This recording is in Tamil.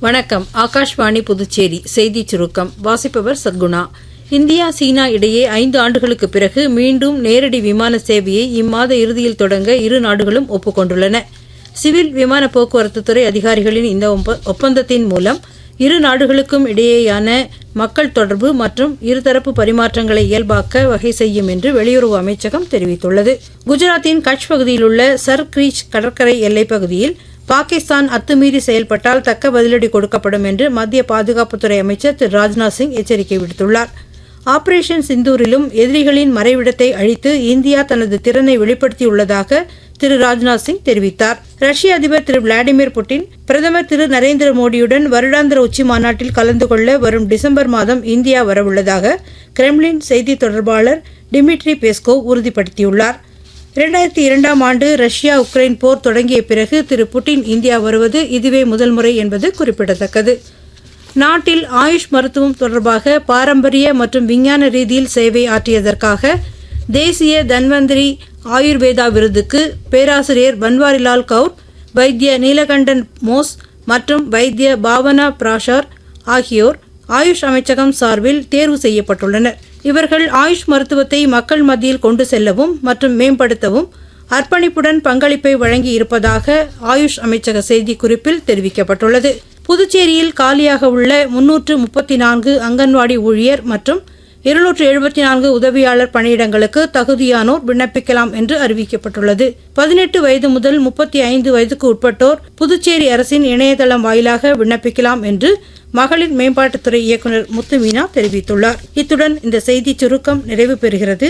வணக்கம். ஆகாஷ்வாணி புதுச்சேரி செய்திச் சுருக்கம் வாசிப்பவர் சத்குணா. இந்தியா சீனா இடையே 5 ஆண்டுகளுக்கு பிறகு மீண்டும் நேரடி விமான சேவையை இம்மாத இறுதியில் தொடங்க இரு நாடுகளும் ஒப்புக்கொண்டுள்ளன. சிவில் விமான போக்குவரத்துத்துறை அதிகாரிகளின் இந்த ஒப்பந்தத்தின் மூலம் இரு நாடுகளுக்கும் இடையேயான மக்கள் தொடர்பு மற்றும் இருதரப்பு பரிமாற்றங்களை இயல்பாக்க வகை செய்யும் என்று வெளியுறவு அமைச்சகம் தெரிவித்துள்ளது. குஜராத்தின் கட்ச் பகுதியிலுள்ள சர் கிரீச் கடற்கரை எல்லைப் பகுதியில் பாகிஸ்தான் அத்துமீறி செயல்பட்டால் தக்க பதிலடி கொடுக்கப்படும் என்று மத்திய பாதுகாப்புத்துறை அமைச்சர் திரு ராஜ்நாத் சிங் எச்சரிக்கை விடுத்துள்ளார். ஆபரேஷன் சிந்தூரிலும் எதிரிகளின் மறைவிடத்தை அழித்து இந்தியா தனது திறனை வெளிப்படுத்தியுள்ளதாக திரு ராஜ்நாத் சிங் தெரிவித்தார். ரஷ்ய அதிபர் திரு விளாடிமிர் புட்டின் பிரதமர் திரு நரேந்திர மோடியுடன் வருடாந்திர உச்சி மாநாட்டில் கலந்து கொள்ள வரும் டிசம்பர் மாதம் இந்தியா வரவுள்ளதாக கிரெம்ளின் செய்தி தொடர்பாளர் டிமிட்ரி பெஸ்கோவ் உறுதிப்படுத்தியுள்ளார். 2002ஆம் ஆண்டு ரஷ்யா உக்ரைன் போர் தொடங்கிய பிறகு திரு புட்டின் இந்தியா வருவது இதுவே முதல் முறை என்பது குறிப்பிடத்தக்கது. நாட்டில் ஆயுஷ் மருத்துவம் தொடர்பாக பாரம்பரிய மற்றும் விஞ்ஞான ரீதியில் சேவை ஆற்றியதற்காக தேசிய தன்வந்திரி ஆயுர்வேதா விருதுக்கு பேராசிரியர் பன்வாரிலால் கவுர், வைத்திய நீலகண்டன் மோஸ் மற்றும் வைத்திய பாவனா பிராஷார் ஆகியோர் ஆயுஷ் அமைச்சகம் சார்பில் தேர்வு செய்யப்பட்டுள்ளனர். இவர்கள் ஆயுஷ் மருத்துவத்தை மக்கள் மத்தியில் கொண்டு செல்லவும் மற்றும் மேம்படுத்தவும் அர்ப்பணிப்புடன் பங்களிப்பை வழங்கி இருப்பதாக ஆயுஷ் அமைச்சக செய்திக்குறிப்பில் தெரிவிக்கப்பட்டுள்ளது. புதுச்சேரியில் காலியாக உள்ள 334 அங்கன்வாடி ஊழியர் மற்றும் 274 உதவியாளர் பணியிடங்களுக்கு தகுதியானோர் விண்ணப்பிக்கலாம் என்று அறிவிக்கப்பட்டுள்ளது. 18 வயது முதல் 35 வயதுக்கு உட்பட்டோர் புதுச்சேரி அரசின் இணையதளம் வாயிலாக விண்ணப்பிக்கலாம் என்று மகளிர் மேம்பாட்டுத்துறை இயக்குநர் முத்து மீனா தெரிவித்துள்ளார். இத்துடன் இந்த செய்திச் சுருக்கம் நிறைவு பெறுகிறது.